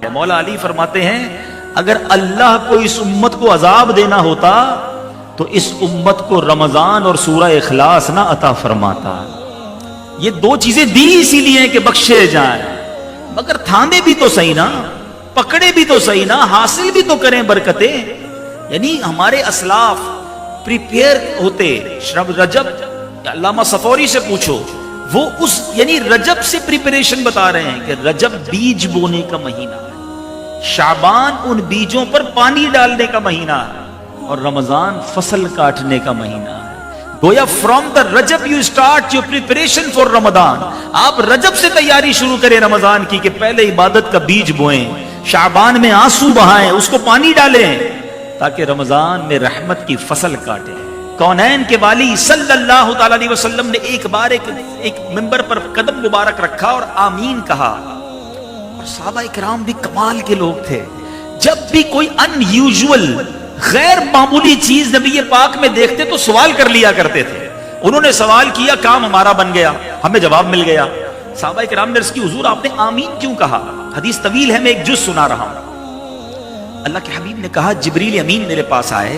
ہے. مولا علی فرماتے ہیں اگر اللہ کو اس امت کو عذاب دینا ہوتا تو اس امت کو رمضان اور سورہ اخلاص نہ عطا فرماتا. یہ دو چیزیں دی اسی لیے کہ بخشے جائیں، مگر تھامے بھی تو صحیح نا، پکڑے بھی تو صحیح نا، حاصل بھی تو کریں برکتیں. یعنی ہمارے اسلاف پریپیئر ہوتے. رجب علامہ صفوری سے پوچھو، وہ اس یعنی رجب سے پریپریشن بتا رہے ہیں کہ رجب بیج بونے کا مہینہ ہے، شعبان ان بیجوں پر پانی ڈالنے کا مہینہ ہے، اور رمضان فصل کاٹنے کا مہینہ ہے. گویا from the Rajab you start your preparation for Ramzan. آپ رجب سے تیاری شروع کریں رمضان کی کہ پہلے عبادت کا بیج بوئیں، شعبان میں آنسو بہائیں، اس کو پانی ڈالیں تاکہ رمضان میں رحمت کی فصل کاٹیں. کونین کے والی صلی اللہ تعالی علیہ وسلم نے ایک بار ایک منبر پر قدم مبارک رکھا اور آمین کہا. اور صحابہ اکرام بھی کمال کے لوگ تھے. جب بھی کوئی ان یوزول غیر معمولی چیز نبی پاک میں دیکھتے تو سوال کر لیا کرتے تھے. انہوں نے سوال کیا، کام ہمارا بن گیا، ہمیں جواب مل گیا. صحابہ کرام نے عرض کی حضور آپ نے آمین کیوں کہا؟ حدیث طویل ہے، میں ایک جز سنا رہا ہوں. اللہ کے حبیب نے کہا جبریل امین میرے پاس آئے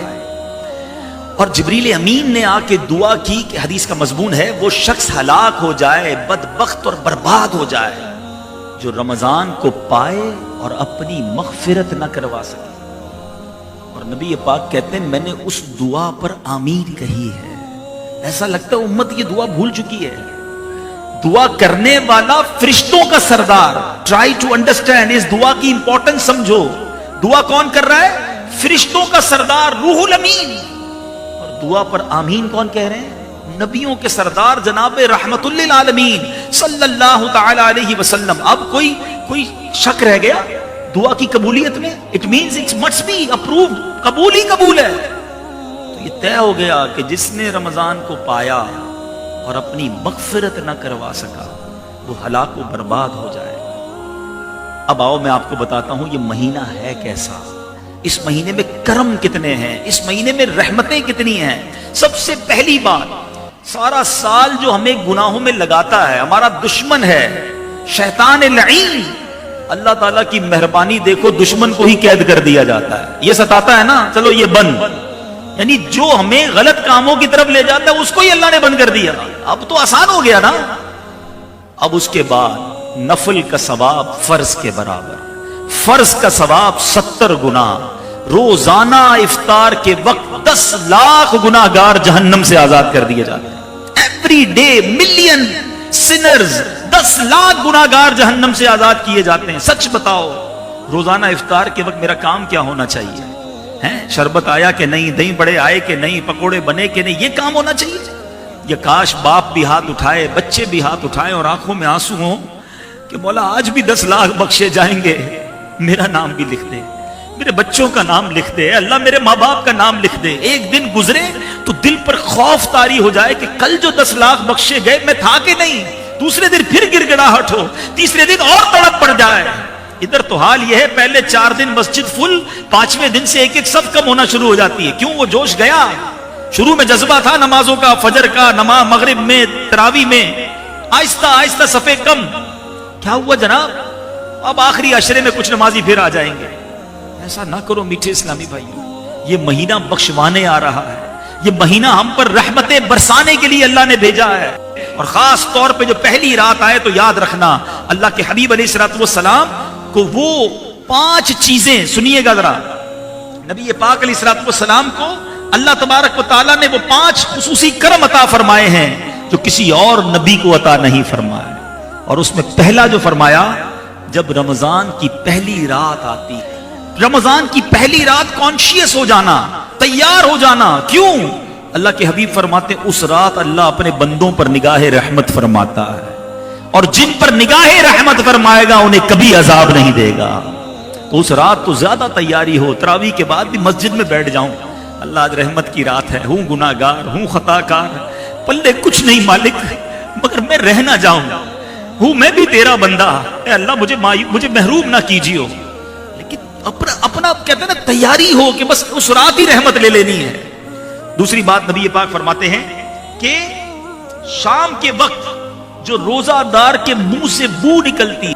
اور جبریل امین نے آ کے دعا کی کہ حدیث کا مضمون ہے وہ شخص ہلاک ہو جائے، بدبخت اور برباد ہو جائے جو رمضان کو پائے اور اپنی مغفرت نہ کروا سکے. اور نبی پاک کہتے ہیں میں نے اس دعا پر آمین کہی ہے. ایسا لگتا ہے امت یہ دعا بھول چکی ہے. دعا کرنے والا فرشتوں کا سردار. ٹرائی ٹو انڈرسٹینڈ، اس دعا کی امپورٹنس سمجھو. دعا کون کر رہا ہے؟ فرشتوں کا سردار روح الامین. اور دعا پر آمین کون کہہ رہے ہیں؟ نبیوں کے سردار جناب رحمت للعالمین صلی اللہ تعالی علیہ وسلم. اب کوئی شک رہ گیا دعا کی قبولیت میں؟ It means it must be approved. قبول ہی قبول ہے. تو یہ طے ہو گیا کہ جس نے رمضان کو پایا اور اپنی مغفرت نہ کروا سکا وہ ہلاک و برباد ہو جائے. اب آؤ میں آپ کو بتاتا ہوں یہ مہینہ ہے کیسا، اس مہینے میں کرم کتنے ہیں، اس مہینے میں رحمتیں کتنی ہیں. سب سے پہلی بات، سارا سال جو ہمیں گناہوں میں لگاتا ہے ہمارا دشمن ہے شیطان لعین. اللہ تعالیٰ کی مہربانی دیکھو، دشمن کو ہی قید کر دیا جاتا ہے. یہ ستاتا ہے نا، چلو یہ بند، یعنی جو ہمیں غلط کاموں کی طرف لے جاتا ہے اس کو ہی اللہ نے بند کر دیا. اب تو آسان ہو گیا نا. اب اس کے بعد نفل کا ثواب فرض کے برابر، فرض کا ثواب 70 گنا. روزانہ افطار کے وقت 10 لاکھ گناہگار جہنم سے آزاد کر دیے جاتے ہیں. Every day million sinners, 10 lakh گناہگار جہنم سے آزاد کیے جاتے ہیں. سچ بتاؤ روزانہ افطار کے وقت میرا کام کیا ہونا چاہیے؟ شربت آیا کہ نہیں، دہی بڑے آئے کہ نہیں، پکوڑے بنے کہ نہیں، یہ کام ہونا چاہیے. یہ کاش باپ بھی ہاتھ اٹھائے، بچے بھی ہاتھ اٹھائے اور آنکھوں میں آنسو ہوں کہ مولا آج بھی 10 لاکھ بخشے جائیں گے، میرا نام بھی لکھ دے، میرے بچوں کا نام لکھ دے، اللہ میرے ماں باپ کا نام لکھ دے. ایک دن گزرے تو دل پر خوف طاری ہو جائے کہ کل جو 10 لاکھ بخشے گئے میں تھا کہ نہیں. دوسرے دن پھر گڑ گڑاہٹ ہو، تیسرے دن اور تڑپ پڑ جائے. ادھر تو حال یہ ہے پہلے 4 دن مسجد فل، 5ویں دن سے ایک صف کم ہونا شروع ہو جاتی ہے. کیوں؟ وہ جوش گیا. شروع میں جذبہ تھا نمازوں کا، فجر کا، نماز مغرب میں، تراویح میں، آہستہ آہستہ صفیں کم. کیا ہوا جناب؟ اب آخری عشرے میں کچھ نمازی پھر آ جائیں گے. ایسا نہ کرو میٹھے اسلامی بھائیوں. یہ مہینہ بخشوانے آ رہا ہے، یہ مہینہ ہم پر رحمتیں برسانے کے لیے اللہ نے بھیجا ہے. اور خاص طور پہ جو پہلی رات آئے تو یاد رکھنا اللہ کے حبیب علیہ الصلوۃ والسلام کو وہ 5 چیزیں، سنیے گا ذرا، نبی پاک علیہ الصلوۃ والسلام کو اللہ تبارک و تعالیٰ نے وہ 5 خصوصی کرم عطا فرمائے ہیں جو کسی اور نبی کو عطا نہیں فرمائے. اور اس میں پہلا جو فرمایا، جب رمضان کی پہلی رات آتی، رمضان کی پہلی رات کانشیس ہو جانا، تیار ہو جانا. کیوں؟ اللہ کے حبیب فرماتے ہیں اس رات اللہ اپنے بندوں پر نگاہ رحمت فرماتا ہے، اور جن پر نگاہ رحمت فرمائے گا انہیں کبھی عذاب نہیں دے گا. تو اس رات تو زیادہ تیاری ہو. تراویح کے بعد بھی مسجد میں بیٹھ جاؤں، اللہ آج رحمت کی رات ہے، ہوں گناہ گار، ہوں خطا کار، پلے کچھ نہیں مالک، مگر میں رہ نہ جاؤں، ہوں میں بھی تیرا بندہ، اے اللہ مجھے محروم نہ کیجیو. لیکن اپنا کہتے ہیں نا تیاری ہو کہ بس اس رات ہی رحمت لے لینی ہے. دوسری بات نبی پاک فرماتے ہیں کہ شام کے وقت جو روزہ دار کے منہ سے بو نکلتی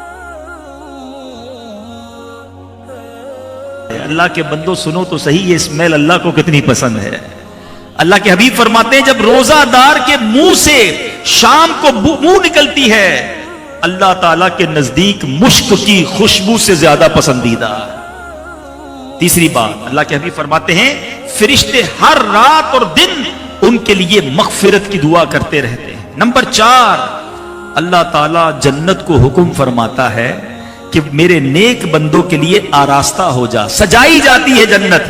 اللہ کے بندوں سنو تو صحیح، یہ اسمیل اللہ کو کتنی پسند ہے۔ اللہ کے حبیب فرماتے ہیں جب روزہ دار کے منہ سے شام کو منہ نکلتی ہے، اللہ تعالیٰ کے نزدیک مشک کی خوشبو سے زیادہ پسندیدہ۔ تیسری بات، اللہ کے حبیب فرماتے ہیں فرشتے ہر رات اور دن ان کے لیے مغفرت کی دعا کرتے رہتے ہیں۔ نمبر 4، اللہ تعالیٰ جنت کو حکم فرماتا ہے کہ میرے نیک بندوں کے لیے آراستہ ہو جا، سجائی جاتی ہے جنت،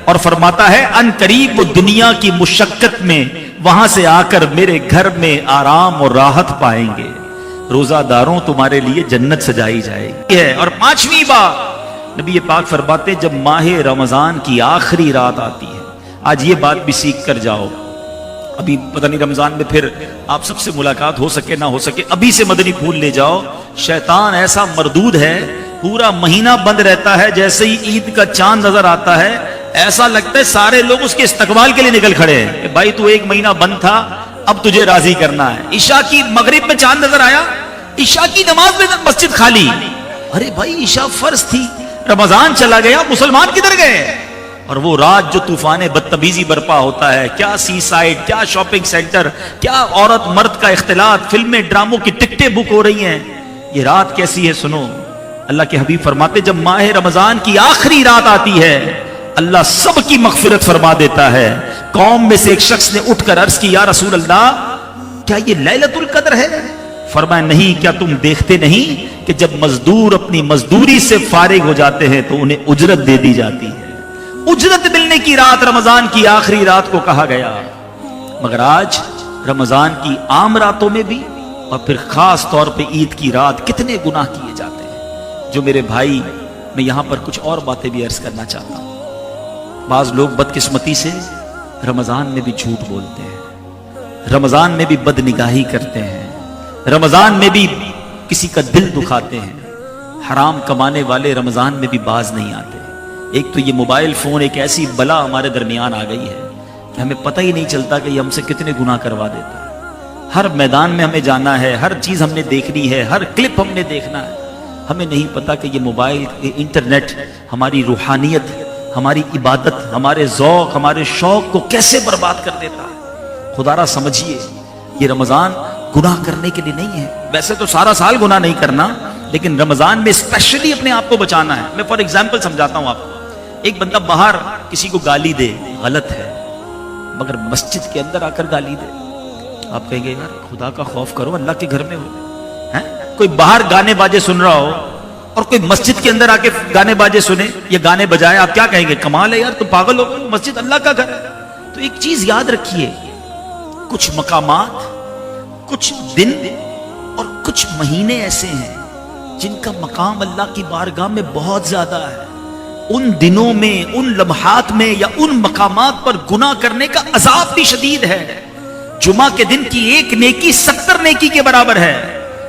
اور فرماتا ہے ان قریب وہ دنیا کی مشقت میں وہاں سے آ کر میرے گھر میں آرام اور راحت پائیں گے۔ روزہ داروں تمہارے لیے جنت سجائی جائے گی۔ اور 5ویں بات، نبی پاک فرماتے ہیں جب ماہ رمضان کی آخری رات آتی ہے، آج یہ بات بھی سیکھ کر جاؤ، ابھی پتہ نہیں رمضان میں پھر آپ سب سے ملاقات ہو سکے نہ ہو سکے، ابھی سے مدنی پھول لے جاؤ۔ شیطان ایسا مردود ہے، پورا مہینہ بند رہتا ہے، جیسے ہی عید کا چاند نظر آتا ہے ایسا لگتا ہے سارے لوگ اس کے استقبال کے لیے نکل کھڑے ہیں، بھائی تو 1 مہینہ بند تھا، اب تجھے راضی کرنا ہے۔ عشاء کی مغرب میں چاند نظر آیا، عشاء کی نماز میں مسجد خالی، ارے بھائی عشاء فرض تھی، رمضان چلا گیا، مسلمان کدھر گئے؟ اور وہ رات جو طوفان بدتمیزی برپا ہوتا ہے، کیا سی سائڈ، کیا شاپنگ سینٹر، کیا عورت مرد کا اختلاط، فلمیں ڈراموں کی ٹکٹیں بک ہو رہی ہیں، یہ رات کیسی ہے سنو۔ اللہ کے حبیب فرماتے جب ماہ رمضان کی آخری رات آتی ہے اللہ سب کی مغفرت فرما دیتا ہے۔ قوم میں سے ایک شخص نے اٹھ کر عرض کی یا رسول اللہ کیا یہ لیلۃ القدر ہے؟ فرمایا نہیں، کیا تم دیکھتے نہیں کہ جب مزدور اپنی مزدوری سے فارغ ہو جاتے ہیں تو انہیں اجرت دے دی جاتی ہے۔ اجرت ملنے کی رات رمضان کی آخری رات کو کہا گیا، مگر آج رمضان کی عام راتوں میں بھی اور پھر خاص طور پہ عید کی رات کتنے گناہ کیے جاتے ہیں۔ جو میرے بھائی، میں یہاں پر کچھ اور باتیں بھی عرض کرنا چاہتا ہوں۔ بعض لوگ بدقسمتی سے رمضان میں بھی جھوٹ بولتے ہیں، رمضان میں بھی بد نگاہی کرتے ہیں، رمضان میں بھی کسی کا دل دکھاتے ہیں۔ حرام کمانے والے رمضان میں بھی باز نہیں آتے۔ ایک تو یہ موبائل فون ایک ایسی بلا ہمارے درمیان آ گئی ہے کہ ہمیں پتہ ہی نہیں چلتا کہ یہ ہم سے کتنے گناہ کروا دیتا ہے۔ ہر میدان میں ہمیں جانا ہے، ہر چیز ہم نے دیکھنی ہے، ہر کلپ ہم نے دیکھنا ہے، ہمیں نہیں پتا کہ یہ موبائل، انٹرنیٹ ہماری روحانیت، ہماری عبادت، ہمارے ذوق، ہمارے شوق کو کیسے برباد کر دیتا ہے۔ خدا را سمجھیے یہ رمضان گناہ کرنے کے لیے نہیں ہے، ویسے تو سارا سال گناہ نہیں کرنا، لیکن رمضان میں اسپیشلی اپنے آپ کو بچانا ہے۔ میں فار ایگزامپل سمجھاتا ہوں آپ کو، ایک بندہ باہر کسی کو گالی دے، غلط ہے، مگر مسجد کے اندر آ کر گالی دے، آپ کہیں گے یار خدا کا خوف کرو، اللہ کے گھر میں ہو۔ کوئی باہر گانے باجے سن رہا ہو اور کوئی مسجد کے اندر آ کے گانے باجے سنے یا گانے بجائے، آپ کیا کہیں گے؟ کمال ہے یار، تم پاگل ہو گئے، مسجد اللہ کا گھر ہے۔ تو ایک چیز یاد رکھیے، کچھ مقامات، کچھ دن اور کچھ مہینے ایسے ہیں جن کا مقام اللہ کی بارگاہ میں بہت زیادہ ہے۔ ان دنوں میں، ان لمحات میں یا ان مقامات پر گناہ کرنے کا عذاب بھی شدید ہے۔ جمعہ کے دن کی ایک نیکی 70 نیکی کے برابر ہے،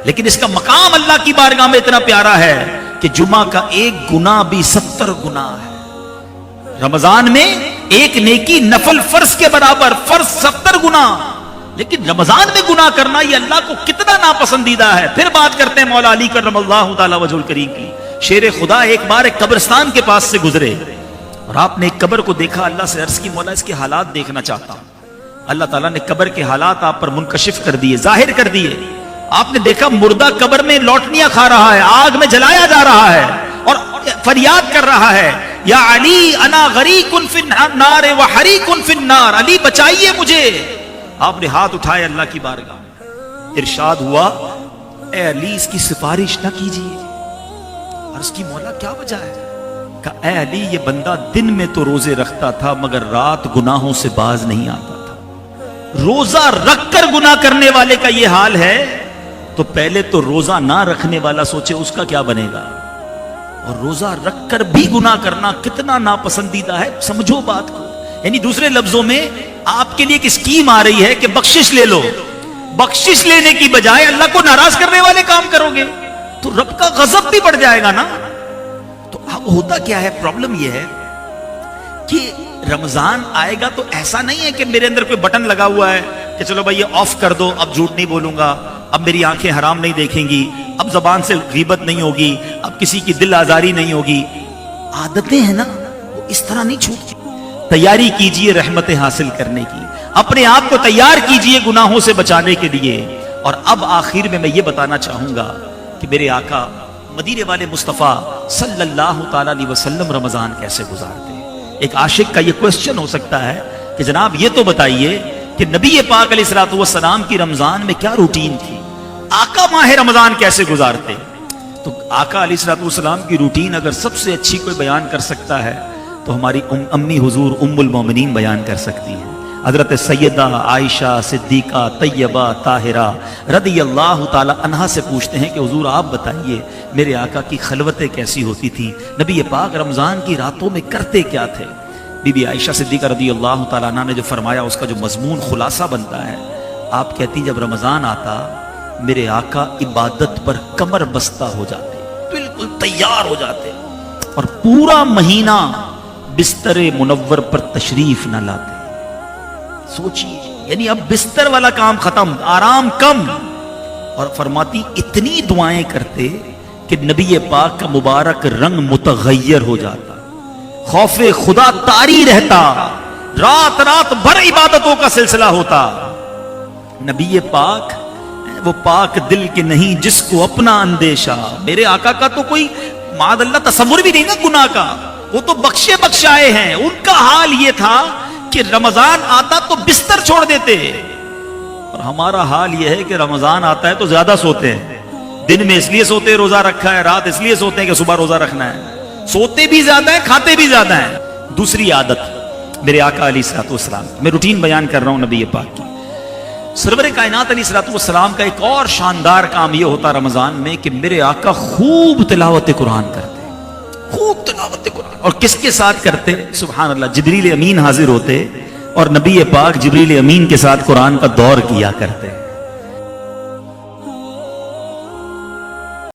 لیکن اس کا مقام اللہ کی بارگاہ میں اتنا پیارا ہے کہ جمعہ کا ایک گناہ بھی 70 گناہ ہے۔ رمضان میں ایک نیکی نفل فرض کے برابر، فرض 70 گناہ، لیکن رمضان میں گناہ کرنا یہ اللہ کو کتنا ناپسندیدہ ہے۔ پھر بات کرتے ہیں مولا علی کرم اللہ تعالی وجہ الکریم کی۔ شیر خدا ایک بار ایک قبرستان کے پاس سے گزرے اور آپ نے ایک قبر کو دیکھا، اللہ سے عرض کی مولا اس کے حالات دیکھنا چاہتا ہوں۔ اللہ تعالیٰ نے قبر کے حالات آپ پر منکشف کر دیے، ظاہر کر دیے۔ آپ نے دیکھا مردہ قبر میں لوٹنیاں کھا رہا ہے، آگ میں جلایا جا رہا ہے اور فریاد کر رہا ہے یا علی انا غریق فی النار وحریق فی النار، علی بچائیے مجھے۔ آپ نے ہاتھ اٹھائے اللہ کی بارگاہ میں، ارشاد ہوا اے علی اس کی سفارش نہ کیجیے۔ عرض کی مولا کیا وجہ ہے؟ کہا اے علی یہ بندہ دن میں تو روزے رکھتا تھا مگر رات گناہوں سے باز نہیں آتا تھا۔ روزہ رکھ کر گناہ کرنے والے کا یہ حال ہے تو پہلے تو روزہ نہ رکھنے والا سوچے اس کا کیا بنے گا۔ اور روزہ رکھ کر بھی گناہ کرنا کتنا ناپسندیدہ ہے، سمجھو بات کو۔ یعنی دوسرے لفظوں میں آپ کے لیے ایک اسکیم آ رہی ہے کہ بخشش لے لو، بخشش لینے کی بجائے اللہ کو ناراض کرنے والے کام کرو گے تو رب کا غضب بھی بڑھ جائے گا نا۔ تو اب ہوتا کیا ہے، پرابلم یہ ہے کہ رمضان آئے گا تو ایسا نہیں ہے کہ میرے اندر کوئی بٹن لگا ہوا ہے کہ چلو بھائی یہ آف کر دو، اب جھوٹ نہیں بولوں گا، اب میری آنکھیں حرام نہیں دیکھیں گی، اب زبان سے غیبت نہیں ہوگی، اب کسی کی دل آزاری نہیں ہوگی۔ عادتیں ہیں نا، اس طرح نہیں چھوٹتی. تیاری کیجئے رحمت حاصل کرنے کی, اپنے آپ کو تیار کیجئے گناہوں سے بچانے کے لیے. اور اب آخر میں یہ بتانا چاہوں گا کہ میرے آقا مدینے والے مصطفیٰ صلی اللہ تعالی علیہ وسلم رمضان کیسے گزارتے. ایک عاشق کا یہ کوسچن ہو سکتا ہے کہ جناب یہ تو بتائیے کہ نبی پاک علیہ الصلوۃ والسلام کی رمضان میں کیا روٹین تھی, آقا ماہ رمضان کیسے گزارتے. تو آقا علیہ الصلوۃ والسلام کی روٹین اگر سب سے اچھی کوئی بیان کر سکتا ہے تو ہماری امی حضور ام المومنین بیان کر سکتی ہیں. حضرت سیدہ عائشہ صدیقہ طیبہ طاہرہ رضی اللہ تعالی عنہا سے پوچھتے ہیں کہ حضور آپ بتائیے میرے آقا کی خلوتیں کیسی ہوتی تھی, نبی پاک رمضان کی راتوں میں کرتے کیا تھے. بی بی عائشہ صدیقہ رضی اللہ تعالیٰ عنہ نے جو فرمایا اس کا جو مضمون خلاصہ بنتا ہے, آپ کہتی جب رمضان آتا میرے آقا عبادت پر کمر بستہ ہو جاتے, بالکل تیار ہو جاتے, اور پورا مہینہ بستر منور پر تشریف نہ لاتے. سوچیے, یعنی اب بستر والا کام ختم, آرام کم. اور فرماتی اتنی دعائیں کرتے کہ نبی پاک کا مبارک رنگ متغیر ہو جاتا, خوف خدا طاری رہتا, رات رات بھر عبادتوں کا سلسلہ ہوتا. نبی پاک وہ پاک دل کے نہیں جس کو اپنا اندیشہ. میرے آقا کا تو کوئی معاذ اللہ تصور بھی نہیں نا گناہ کا, وہ تو بخشے بخشائے ہیں. ان کا حال یہ تھا کہ رمضان آتا تو بستر چھوڑ دیتے, اور ہمارا حال یہ ہے کہ رمضان آتا ہے تو زیادہ سوتے ہیں. دن میں اس لیے سوتے روزہ رکھا ہے, رات اس لیے سوتے ہیں کہ صبح روزہ رکھنا ہے. سوتے بھی زیادہ ہیں, کھاتے بھی زیادہ ہیں. دوسری عادت میرے آقا علیہ الصلوۃ والسلام, میں روٹین بیان کر رہا ہوں نبی پاک کی. سرور کائنات علیہ الصلوۃ والسلام کا ایک اور شاندار کام یہ ہوتا رمضان میں کہ میرے آقا خوب تلاوت قرآن کرتے, خوب تلاوت قرآن. اور کس کے ساتھ کرتے؟ سبحان اللہ, جبریل امین حاضر ہوتے اور نبی پاک جبریل امین کے ساتھ قرآن کا دور کیا کرتے.